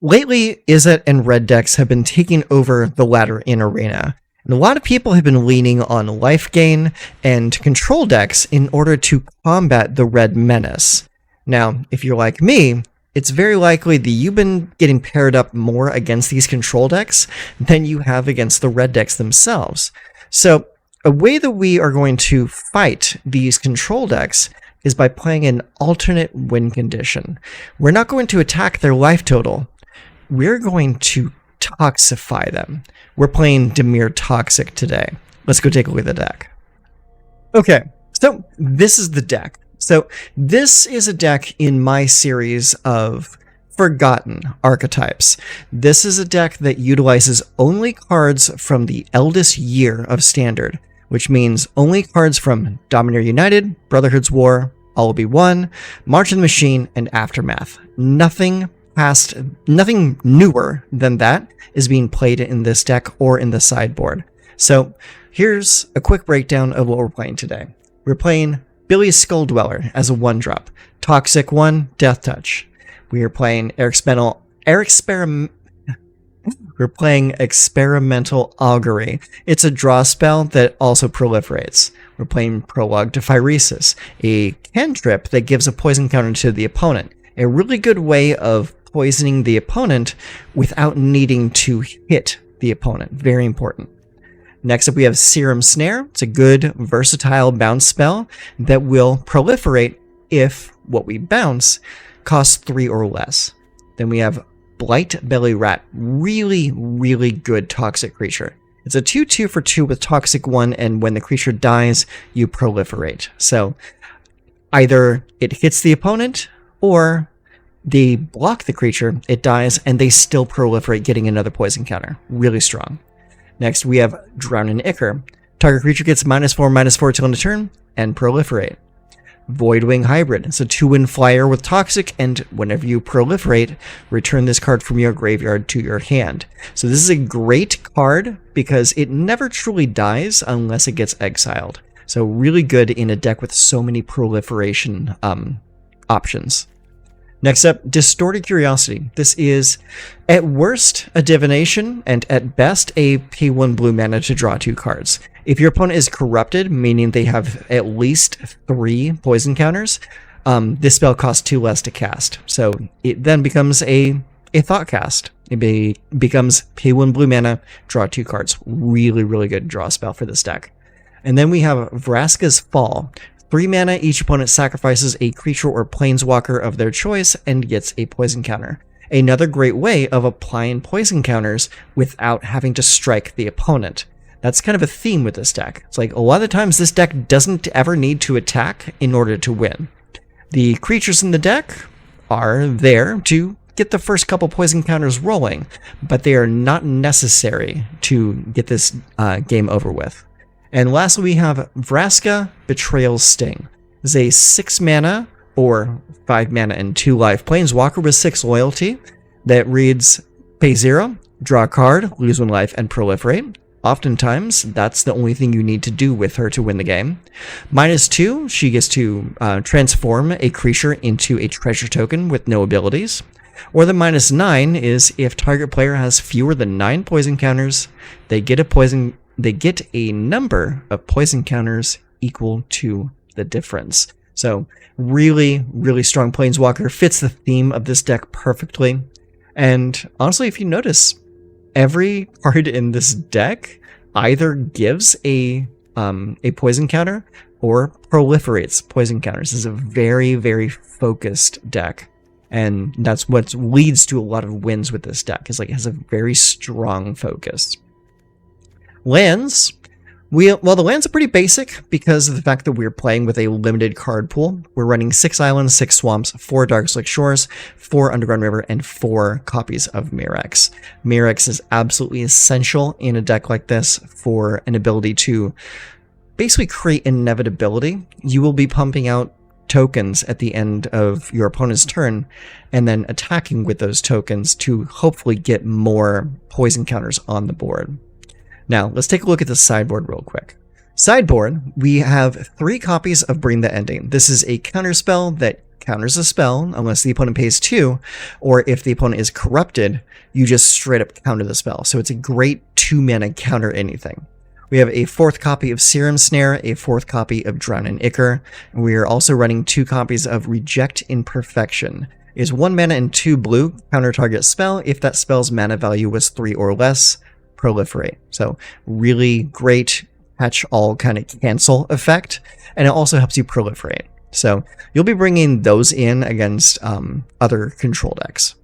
Lately, Izzet and red decks have been taking over the ladder in Arena, and a lot of people have been leaning on life gain and control decks in order to combat the red menace. Now, if you're like me, it's very likely that you've been getting paired up more against these control decks than you have against the red decks themselves. So, a way that we are going to fight these control decks is by playing an alternate win condition. We're not going to attack their life total. We're going to toxify them. We're playing Dimir Toxic today. Let's go take a look at the deck. Okay, so this is the deck. So this is a deck in my series of forgotten archetypes. This is a deck that utilizes only cards from the eldest year of Standard, which means only cards from Domineer United, Brotherhood's War, All Will Be One, March of the Machine, and Aftermath. Nothing newer than that is being played in this deck or in the sideboard. So here's a quick breakdown of what we're playing today. We're playing Bilious Skulldweller as a 1-drop. Toxic 1, Death Touch. We are playing Experimental Augury. It's a draw spell that also proliferates. We're playing Prologue to Phyresis, a cantrip that gives a poison counter to the opponent. A really good way of poisoning the opponent without needing to hit the opponent. Very important. Next up we have Serum Snare. It's a good versatile bounce spell that will proliferate if what we bounce costs 3 or less. Then we have Blightbelly Rat. Really, really good toxic creature. It's a 2/2 for 2 with Toxic 1, and when the creature dies, you proliferate. So either it hits the opponent, or they block the creature, it dies, and they still proliferate, getting another poison counter. Really strong. Next, we have Drown in Ichor. Target creature gets -4/-4 till end of turn, and proliferate. Voidwing Hybrid. It's a 2-win flyer with Toxic, and whenever you proliferate, return this card from your graveyard to your hand. So this is a great card because it never truly dies unless it gets exiled. So really good in a deck with so many proliferation options. Next up, Distorted Curiosity. This is, at worst, a divination, and at best, a pay 1 blue mana to draw 2 cards. If your opponent is corrupted, meaning they have at least 3 poison counters, this spell costs 2 less to cast. So it then becomes a thought cast. It becomes pay 1 blue mana, draw 2 cards. Really, really good draw spell for this deck. And then we have Vraska's Fall. 3 mana, each opponent sacrifices a creature or planeswalker of their choice and gets a poison counter. Another great way of applying poison counters without having to strike the opponent. That's kind of a theme with this deck. It's like a lot of the times this deck doesn't ever need to attack in order to win. The creatures in the deck are there to get the first couple poison counters rolling, but they are not necessary to get this game over with. And lastly, we have Vraska, Betrayal Sting. This is a 6 mana or 5 mana and 2 life planeswalker with 6 loyalty that reads pay 0, draw a card, lose 1 life, and proliferate. Oftentimes, that's the only thing you need to do with her to win the game. -2, she gets to transform a creature into a treasure token with no abilities. Or the -9 is if target player has fewer than 9 poison counters, they get a number of poison counters equal to the difference. So really, really strong planeswalker, fits the theme of this deck perfectly. And honestly, if you notice, every card in this deck either gives a poison counter or proliferates poison counters. This is a very, very focused deck. And that's what leads to a lot of wins with this deck, is like it has a very strong focus. Lands. Well, the lands are pretty basic because of the fact that we're playing with a limited card pool. We're running 6 islands, 6 swamps, 4 Darkslick Shores, 4 Underground River, and 4 copies of Mirrex. Mirrex is absolutely essential in a deck like this for an ability to basically create inevitability. You will be pumping out tokens at the end of your opponent's turn and then attacking with those tokens to hopefully get more poison counters on the board. Now, let's take a look at the sideboard real quick. Sideboard, we have 3 copies of Bring the Ending. This is a counterspell that counters a spell unless the opponent pays 2, or if the opponent is corrupted, you just straight up counter the spell. So it's a great 2-mana counter anything. We have a 4th copy of Serum Snare, a 4th copy of Drown in Ichor, and we are also running 2 copies of Reject Imperfection. It is 1 mana and 2 blue, counter target spell. If that spell's mana value was 3 or less, proliferate. So really great catch-all kind of cancel effect, and it also helps you proliferate. So you'll be bringing those in against other control decks.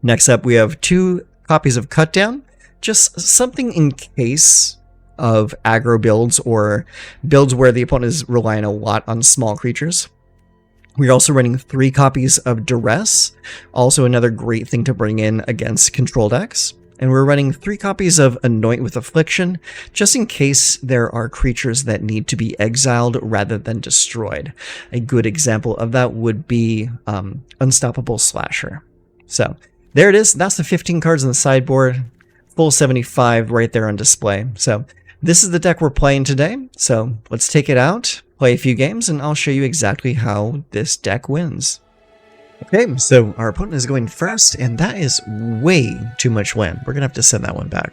Next up, we have 2 copies of Cutdown, just something in case of aggro builds or builds where the opponent is relying a lot on small creatures. We're also running 3 copies of Duress, also another great thing to bring in against control decks. And we're running 3 copies of Anoint with Affliction, just in case there are creatures that need to be exiled rather than destroyed. A good example of that would be Unstoppable Slasher. So there it is. That's the 15 cards on the sideboard. Full 75 right there on display. So this is the deck we're playing today. So let's take it out, play a few games, and I'll show you exactly how this deck wins. Okay, so our opponent is going first, and that is way too much land. We're going to have to send that one back.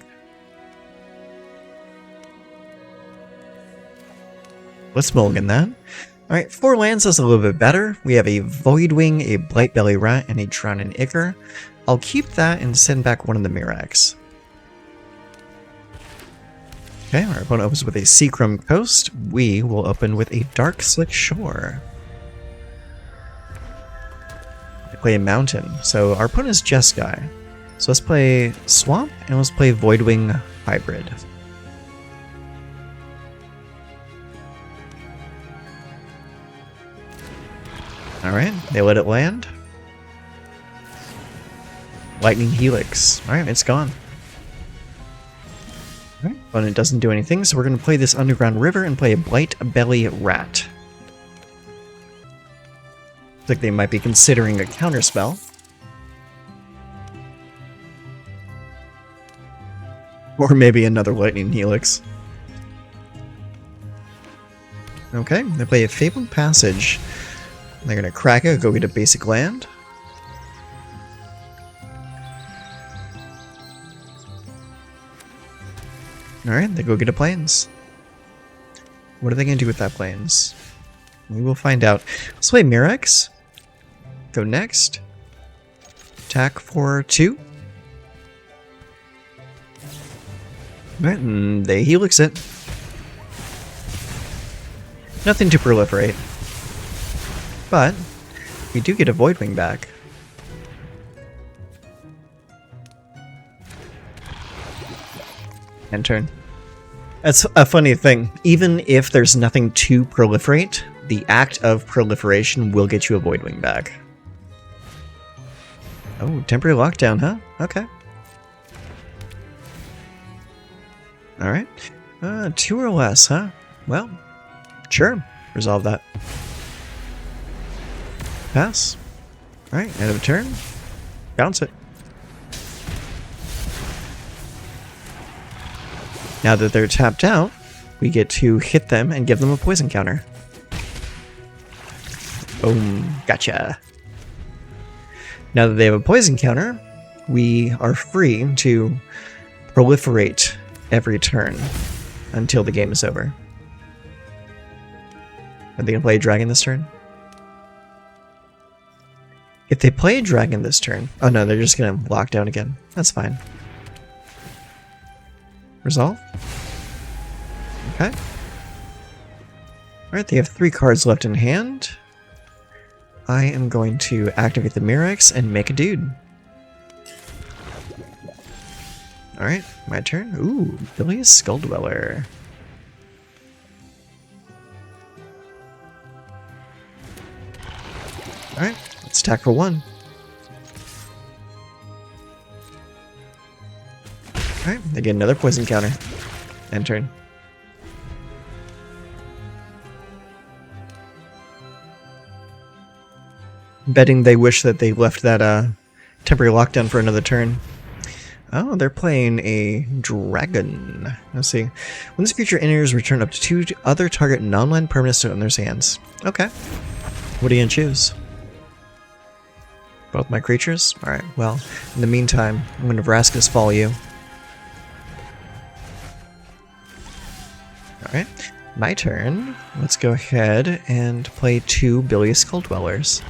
Let's mulligan that. Alright, 4 lands is a little bit better. We have a Voidwing, a Blightbelly Rat, and a Drown in Ichor. I'll keep that and send back one of the Mirrex. Okay, our opponent opens with a Serum Coast. We will open with a Darkslick Shore. I play a Mountain. So our opponent is Jeskai. So let's play Swamp and let's play Voidwing Hybrid. Alright, they let it land. Lightning Helix. Alright, it's gone. Alright, opponent doesn't do anything, so we're going to play this Underground River and play a Blightbelly Rat. Looks like they might be considering a counterspell. Or maybe another Lightning Helix. Okay, they play a Fabled Passage. They're going to crack it, go get a basic land. Alright, they go get a Plains. What are they going to do with that Plains? We will find out. Let's play Mirrex. Go next. Attack for 2. Alright, and they Helix it. Nothing to proliferate. But we do get a Voidwing back. End turn. That's a funny thing. Even if there's nothing to proliferate, the act of proliferation will get you a Voidwing back. Oh, temporary lockdown, huh? Okay. Alright. 2 or less, huh? Well, sure. Resolve that. Pass. Alright, end of turn. Bounce it. Now that they're tapped out, we get to hit them and give them a poison counter. Boom. Gotcha. Now that they have a poison counter, we are free to proliferate every turn until the game is over. Are they going to play a dragon this turn? If they play a dragon this turn... Oh no, they're just going to lock down again. That's fine. Resolve. Okay. Alright, they have 3 cards left in hand. I am going to activate the Mirrex and make a dude. Alright, my turn. Ooh, Bilious Skulldweller. Alright, let's attack for 1. Alright, they get another poison counter. End turn. Betting they wish that they left that temporary lockdown for another turn. Oh, they're playing a dragon. Let's see. When this creature enters, return up to 2 other target non-land permanents in their hands. Okay. What are you going to choose? Both my creatures? Alright, well, in the meantime, I'm going to Vraska's follow you. Alright, my turn. Let's go ahead and play 2 Bilious Skulldwellers.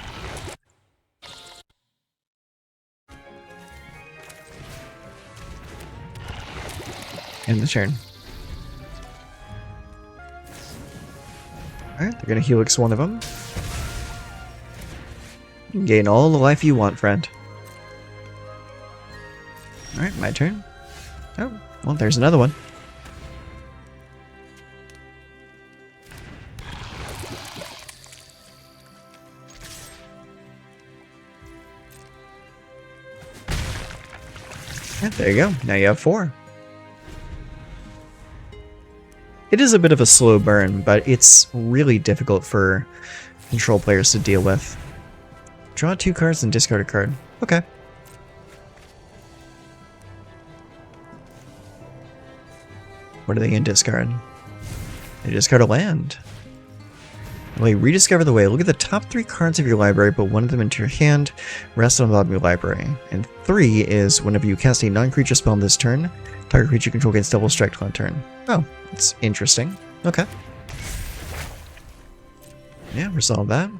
End the turn. Alright, they're going to Helix one of them. Gain all the life you want, friend. Alright, my turn. Oh, well, there's another one. Yeah, there you go. Now you have 4. It is a bit of a slow burn, but it's really difficult for control players to deal with. Draw 2 cards and discard a card. Okay. What are they going to discard? They discard a land. Well, you rediscover the way. Look at the top 3 cards of your library, put one of them into your hand, rest on the bottom of your library. And 3 is whenever you cast a non-creature spell on this turn, target creature control gets double strike on turn. Oh, that's interesting. Okay. Yeah, resolve that.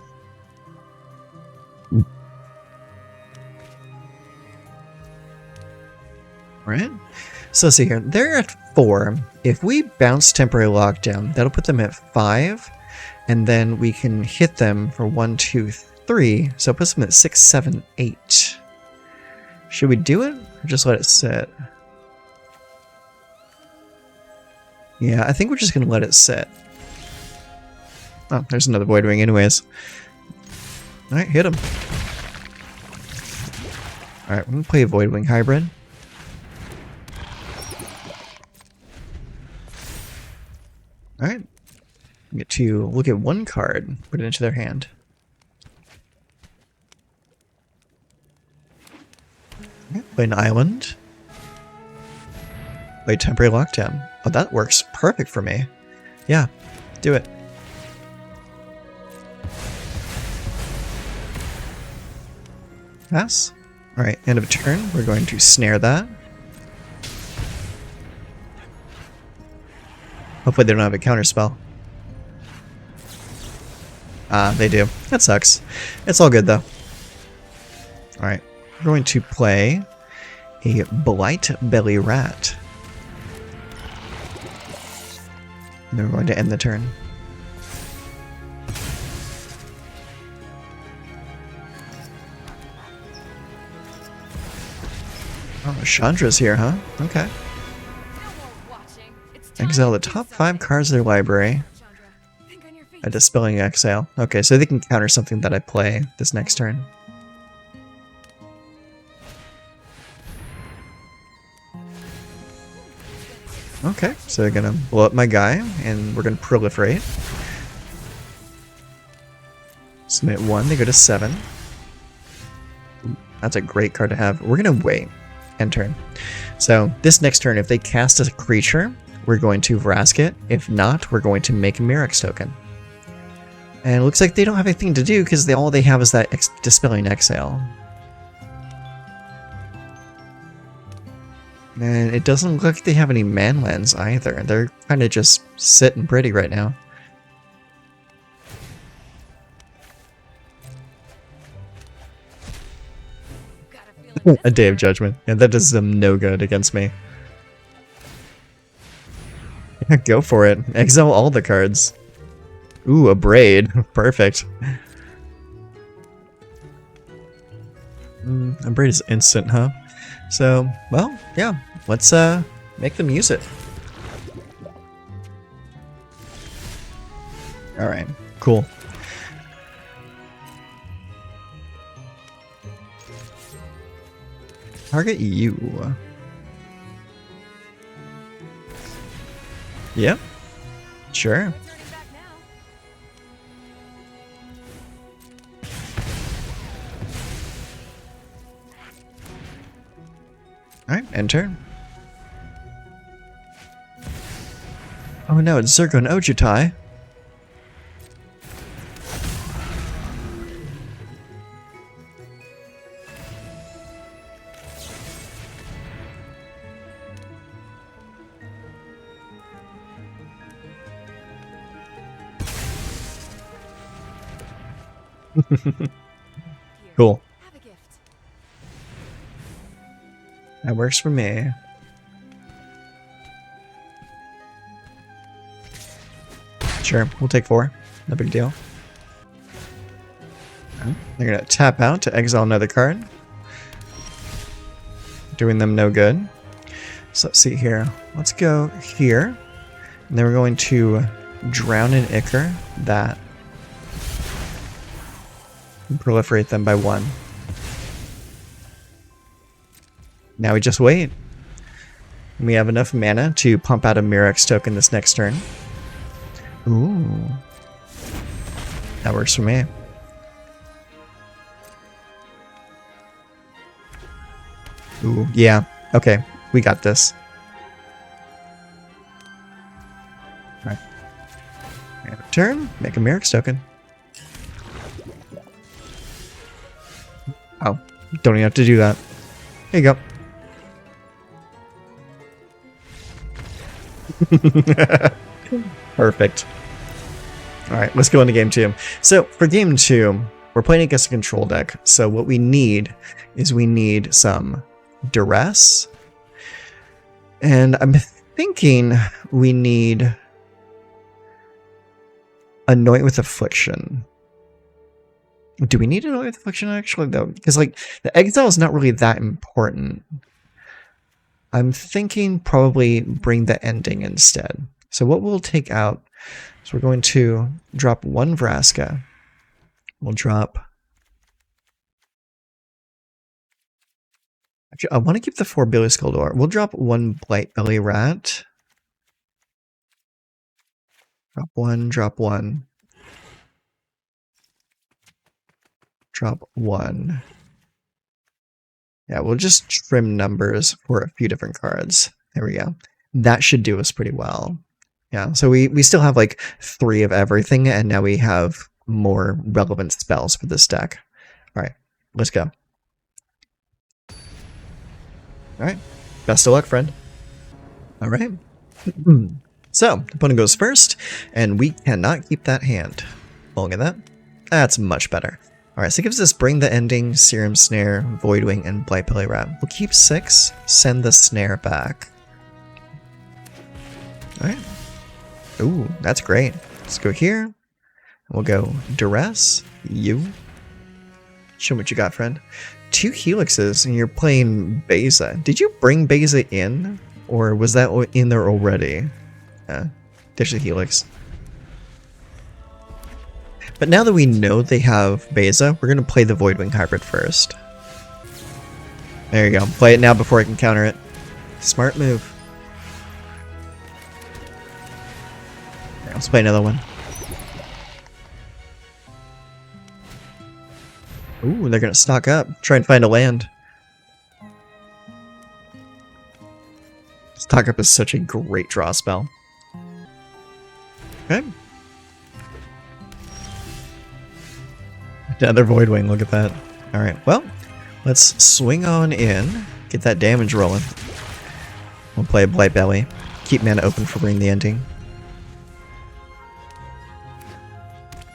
Right? So let's see here. They're at 4. If we bounce temporary lockdown, that'll put them at 5. And then we can hit them for 1, 2, 3. So it puts them at 6, 7, 8. Should we do it? Or just let it sit? Yeah, I think we're just going to let it sit. Oh, there's another Voidwing anyways. Alright, hit him. Alright, we're going to play a Voidwing Hybrid. Alright. Get to look at one card, put it into their hand. Okay, play an island. Play temporary lockdown. Oh, that works perfect for me. Yeah, do it. Pass. Alright, end of turn. We're going to snare that. Hopefully they don't have a counterspell. They do. That sucks. It's all good though. Alright, we're going to play a Blightbelly Rat. And then we're going to end the turn. Oh, Chandra's here, huh? Okay. Exile the top 5 cards of their library. A Dispelling Exile. Okay, so they can counter something that I play this next turn. Okay, so they're gonna blow up my guy, and we're gonna proliferate. Submit 1, they go to 7. That's a great card to have. We're gonna wait. End turn. So this next turn, if they cast a creature, we're going to Vraska it. If not, we're going to make a Mirrex token. And it looks like they don't have anything to do because all they have is that Dispelling Exile. And it doesn't look like they have any manlands either. They're kind of just sitting pretty right now. A Day of Judgment. Yeah, that does them no good against me. Yeah, go for it. Exile all the cards. Ooh, a Braid. Perfect. A Braid is instant, huh? So, well, yeah. Let's make them use it. Alright, cool. Target you. Yep. Sure. Alright, enter. Oh no, it's Zergo and Ojutai. Cool. That works for me. Sure, we'll take 4. No big deal. They're gonna tap out to exile another card. Doing them no good. So let's see here. Let's go here. And then we're going to drown in Ichor that. And proliferate them by 1. Now we just wait. And we have enough mana to pump out a Mirrex token this next turn. Ooh. That works for me. Ooh, yeah. Okay, we got this. Alright. Turn, make a Mirrex token. Oh, don't even have to do that. There you go. Perfect. Alright, let's go into game 2. So, for game 2, we're playing against a control deck. So what we need is we need some Duress. And I'm thinking we need Anoint with Affliction. Do we need Anoint with Affliction actually though? Because like the exile is not really that important. I'm thinking probably bring the ending instead. So what we'll take out is we're going to drop 1 Vraska. We'll drop... Actually, I want to keep the 4 Bilious Skulldweller. We'll drop 1 Blightbelly Rat. Drop 1, drop 1. Drop 1. Yeah, we'll just trim numbers for a few different cards. There we go. That should do us pretty well. Yeah, so we still have like 3 of everything, and now we have more relevant spells for this deck. Alright, let's go. Alright, best of luck, friend. Alright. So, opponent goes first, and we cannot keep that hand. Look at that. That's much better. Alright, so it gives us Bring the Ending, Serum Snare, Voidwing, and Blightbelly Rat. We'll keep 6, send the Snare back. Alright. Ooh, that's great. Let's go here. We'll go Duress, you. Show me what you got, friend. 2 Helixes, and you're playing Beza. Did you bring Beza in? Or was that in there already? Dish the Helix. But now that we know they have Beza, we're going to play the Voidwing Hybrid first. There you go. Play it now before I can counter it. Smart move. Right, let's play another one. Ooh, they're going to stock up. Try and find a land. Stock up is such a great draw spell. Okay. Another Voidwing, look at that. Alright, well, let's swing on in, get that damage rolling. We'll play a Blightbelly. Keep mana open for Bring the Ending.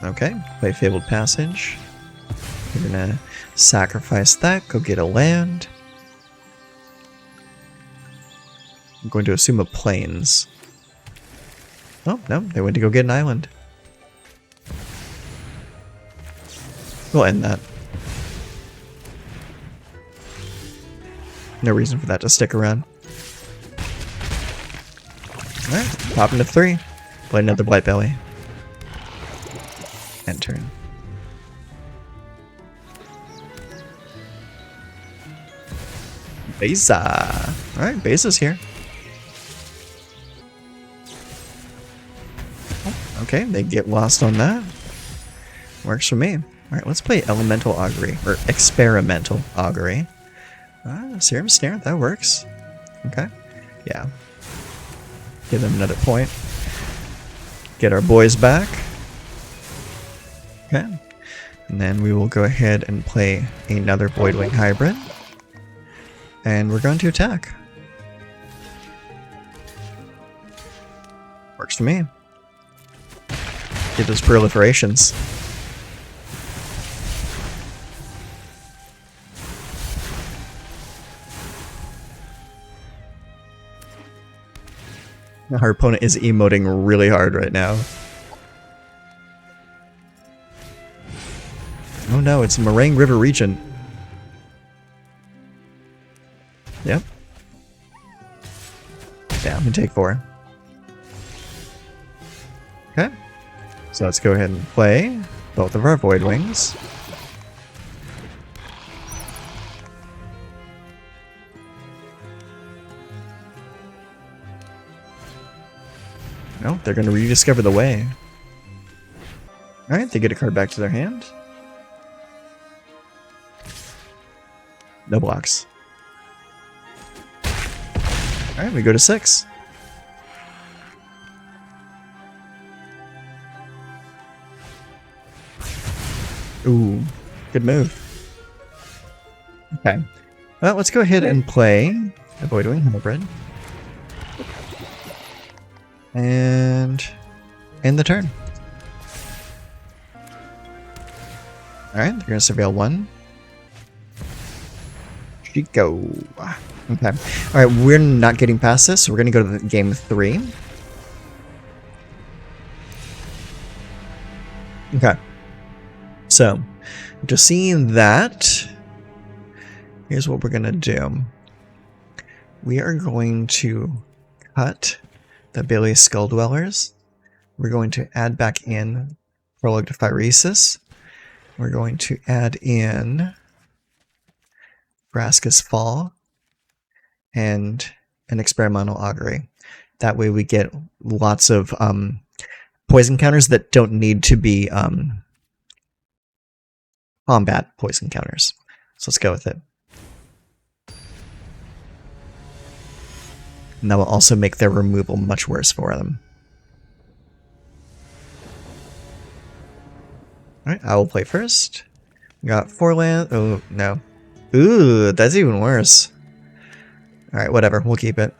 Okay, play Fabled Passage. We're gonna sacrifice that, go get a land. I'm going to assume a Plains. Oh, no, they went to go get an island. We'll end that. No reason for that to stick around. Alright, pop into 3. Play another Blightbelly. End turn. Beza! Alright, Beza's here. Okay, they get lost on that. Works for me. Alright, let's play Elemental Augury, or Experimental Augury. Serum Snare, that works. Okay. Yeah. Give them another point. Get our boys back. Okay. And then we will go ahead and play another Voidwing Hybrid. And we're going to attack. Works for me. Get those proliferations. Our opponent is emoting really hard right now. Oh no, it's Meringue River Regent. Yep. Yeah, I'm gonna take 4. Okay. So let's go ahead and play both of our Voidwings. No, they're going to rediscover the way. Alright, they get a card back to their hand. No blocks. Alright, we go to 6. Ooh, good move. Okay. Well, let's go ahead and play a Voidwing Hybrid. And end the turn. Alright, they're going to surveil 1. Chico. Okay. Alright, we're not getting past this, so we're going to go to the game 3. Okay. So, just seeing that, here's what we're going to do. We are going to cut the Bilious Skulldwellers. We're going to add back in Prologue to Phyresis. We're going to add in Vraska's Fall and an Experimental Augury. That way we get lots of poison counters that don't need to be combat poison counters. So let's go with it. And that will also make their removal much worse for them. Alright, I will play first. We got 4 land. Oh, no. Ooh, that's even worse. Alright, whatever. We'll keep it.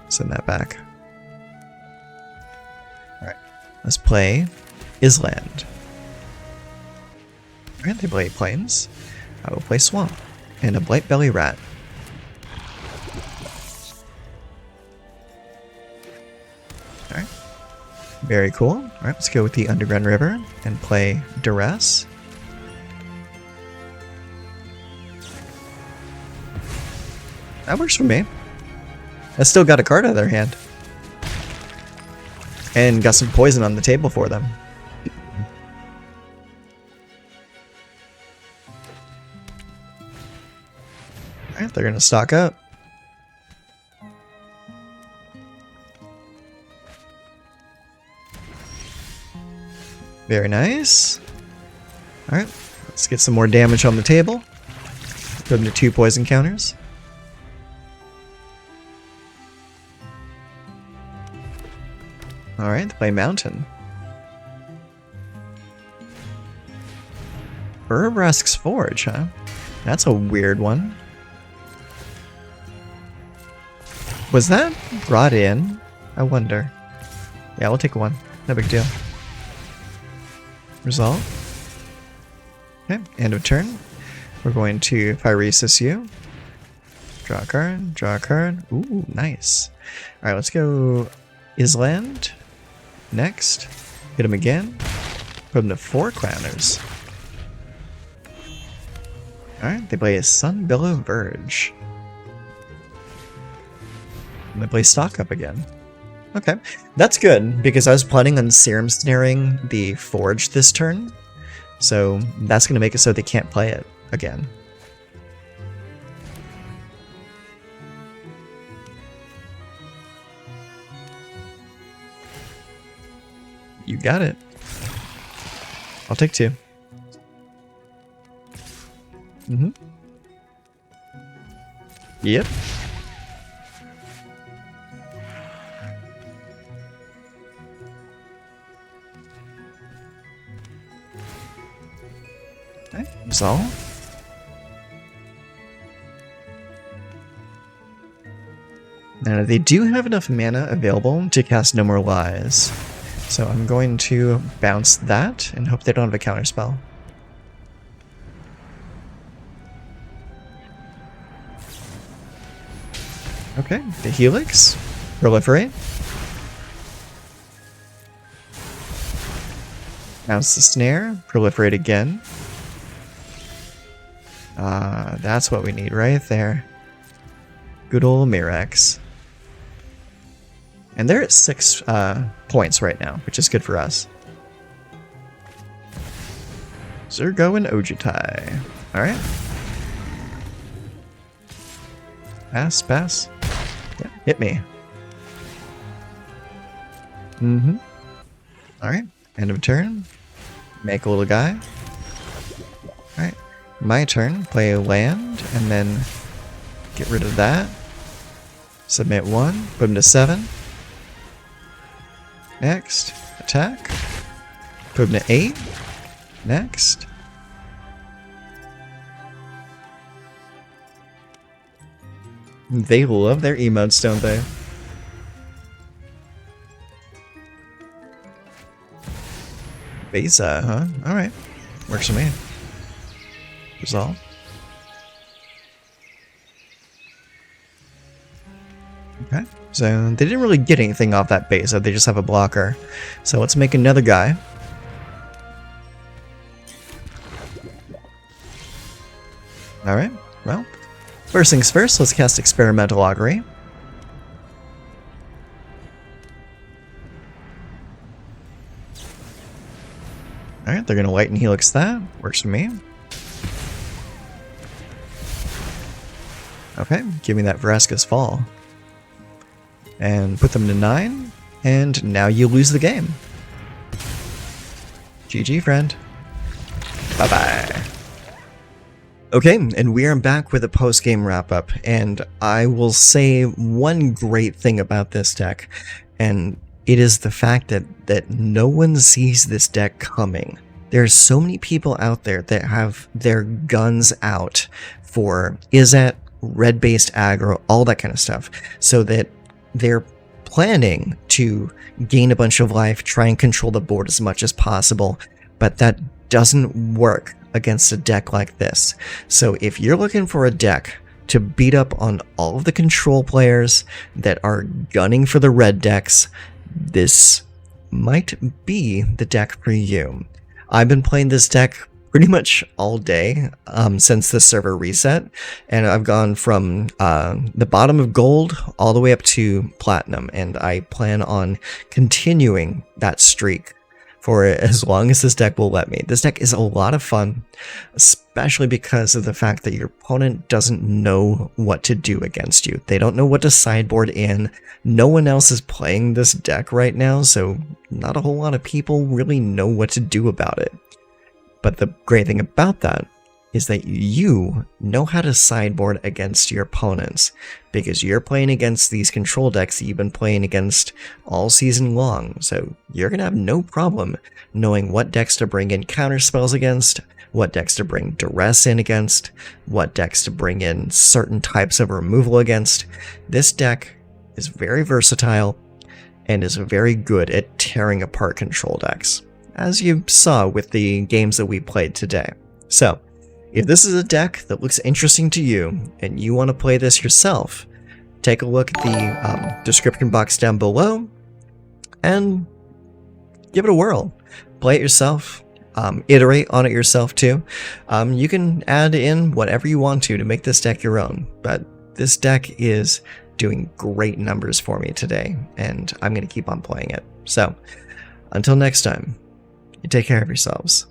Send that back. Alright, let's play Island. Alright, they play Plains. I will play Swamp. And a Blightbelly Rat. Alright. Very cool. Alright, let's go with the Underground River and play Duress. That works for me. I still got a card out of their hand. And got some poison on the table for them. Alright, they're gonna stock up. Very nice. Alright, let's get some more damage on the table. Put them to 2 poison counters. Alright, play Mountain. Vraska's Forge, huh? That's a weird one. Was that brought in? I wonder. Yeah, we'll take 1. No big deal. Resolve. Okay, end of turn. We're going to Phyresis you. Draw a card, draw a card. Ooh, nice. Alright, let's go Island. Next. Hit him again. Put him to 4 counters. Alright, they play a Sunbillow Verge. And they play Stock Up again. Okay, that's good, because I was planning on Serum Snaring the Forge this turn. So that's going to make it so they can't play it again. You got it. I'll take 2. Mm-hmm. Yep. Okay, resolve. Now they do have enough mana available to cast No More Lies. So I'm going to bounce that and hope they don't have a counterspell. Okay, the Helix. Proliferate. Bounce the Snare. Proliferate again. That's what we need right there. Good old Mirrex. And they're at 6 points right now, which is good for us. Zergo and Ojutai. Alright. Pass, pass. Yeah, hit me. Mm-hmm. Alright, end of turn. Make a little guy. Alright, my turn. Play a land, and then get rid of that. Submit 1, put him to 7. Next, attack. Put him to 8. Next. They love their emotes, don't they? Beza, huh? Alright. Works for me. Resolve. Okay. So they didn't really get anything off that Beza, they just have a blocker. So let's make another guy. Alright, well, first things first, let's cast Experimental Augury. Alright, they're going to Light and Helix that. Works for me. Okay, give me that Vraska's Fall. And put them to 9, and now you lose the game. GG, friend. Bye-bye. Okay, and we are back with a post-game wrap-up, and I will say one great thing about this deck, and it is the fact that no one sees this deck coming. There's so many people out there that have their guns out for Izzet, red-based aggro, all that kind of stuff, so that they're planning to gain a bunch of life, try and control the board as much as possible, but that doesn't work against a deck like this. So if you're looking for a deck to beat up on all of the control players that are gunning for the red decks, this might be the deck for you. I've been playing this deck pretty much all day since the server reset, and I've gone from the bottom of gold all the way up to platinum, and I plan on continuing that streak for as long as this deck will let me. This deck is a lot of fun, especially because of the fact that your opponent doesn't know what to do against you. They don't know what to sideboard in. No one else is playing this deck right now, so not a whole lot of people really know what to do about it. But the great thing about that is that you know how to sideboard against your opponents, because you're playing against these control decks that you've been playing against all season long, so you're going to have no problem knowing what decks to bring in counter spells against, what decks to bring duress in against, what decks to bring in certain types of removal against. This deck is very versatile and is very good at tearing apart control decks, as you saw with the games that we played today. So, if this is a deck that looks interesting to you, and you want to play this yourself, take a look at the description box down below, and give it a whirl. Play it yourself, iterate on it yourself too. You can add in whatever you want to make this deck your own, but this deck is doing great numbers for me today, and I'm going to keep on playing it. So, until next time, you take care of yourselves.